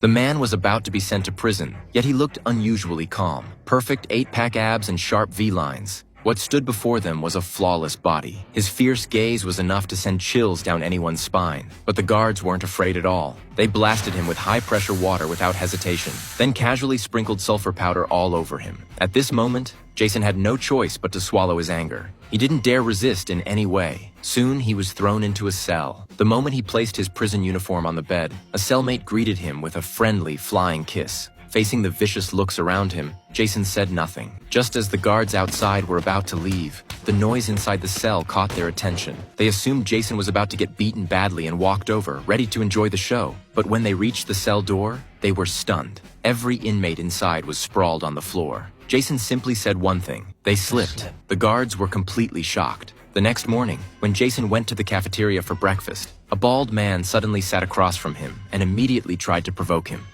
The man was about to be sent to prison, yet he looked unusually calm. Perfect 8-pack abs and sharp V-lines. What stood before them was a flawless body. His fierce gaze was enough to send chills down anyone's spine. But the guards weren't afraid at all. They blasted him with high-pressure water without hesitation, then casually sprinkled sulfur powder all over him. At this moment, Jason had no choice but to swallow his anger. He didn't dare resist in any way. Soon, he was thrown into a cell. The moment he placed his prison uniform on the bed, a cellmate greeted him with a friendly, flying kiss. Facing the vicious looks around him, Jason said nothing. Just as the guards outside were about to leave, the noise inside the cell caught their attention. They assumed Jason was about to get beaten badly and walked over, ready to enjoy the show. But when they reached the cell door, they were stunned. Every inmate inside was sprawled on the floor. Jason simply said one thing: they slipped. The guards were completely shocked. The next morning, when Jason went to the cafeteria for breakfast, a bald man suddenly sat across from him and immediately tried to provoke him.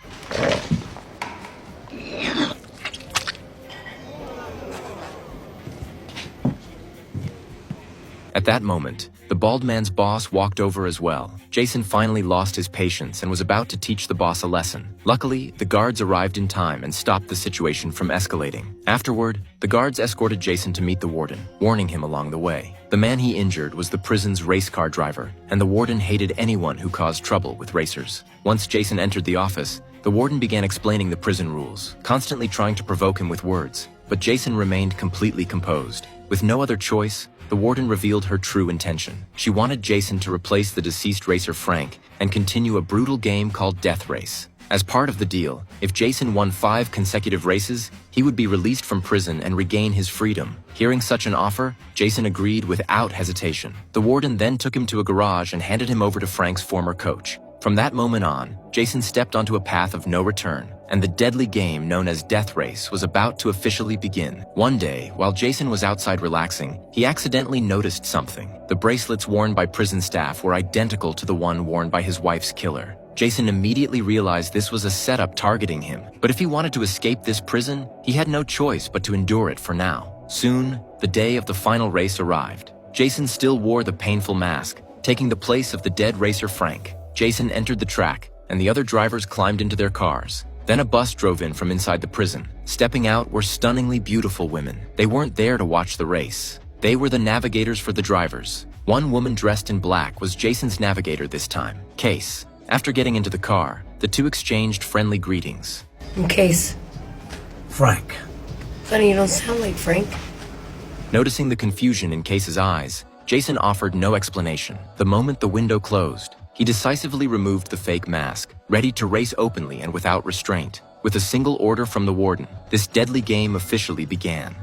At that moment, the bald man's boss walked over as well. Jason finally lost his patience and was about to teach the boss a lesson. Luckily, the guards arrived in time and stopped the situation from escalating. Afterward, the guards escorted Jason to meet the warden, warning him along the way. The man he injured was the prison's race car driver, and the warden hated anyone who caused trouble with racers. Once Jason entered the office, the warden began explaining the prison rules, constantly trying to provoke him with words. But Jason remained completely composed. With no other choice, the warden revealed her true intention. She wanted Jason to replace the deceased racer Frank and continue a brutal game called Death Race. As part of the deal, if Jason won 5 consecutive races, he would be released from prison and regain his freedom. Hearing such an offer, Jason agreed without hesitation. The warden then took him to a garage and handed him over to Frank's former coach. From that moment on, Jason stepped onto a path of no return, and the deadly game known as Death Race was about to officially begin. One day, while Jason was outside relaxing, he accidentally noticed something. The bracelets worn by prison staff were identical to the one worn by his wife's killer. Jason immediately realized this was a setup targeting him, but if he wanted to escape this prison, he had no choice but to endure it for now. Soon, the day of the final race arrived. Jason still wore the painful mask, taking the place of the dead racer Frank. Jason entered the track, and the other drivers climbed into their cars. Then a bus drove in from inside the prison. Stepping out were stunningly beautiful women. They weren't there to watch the race. They were the navigators for the drivers. One woman dressed in black was Jason's navigator this time, Case. After getting into the car, the two exchanged friendly greetings. I'm Case. Frank. Funny, you don't sound like Frank. Noticing the confusion in Case's eyes, Jason offered no explanation. The moment the window closed, he decisively removed the fake mask, ready to race openly and without restraint. With a single order from the warden, this deadly game officially began.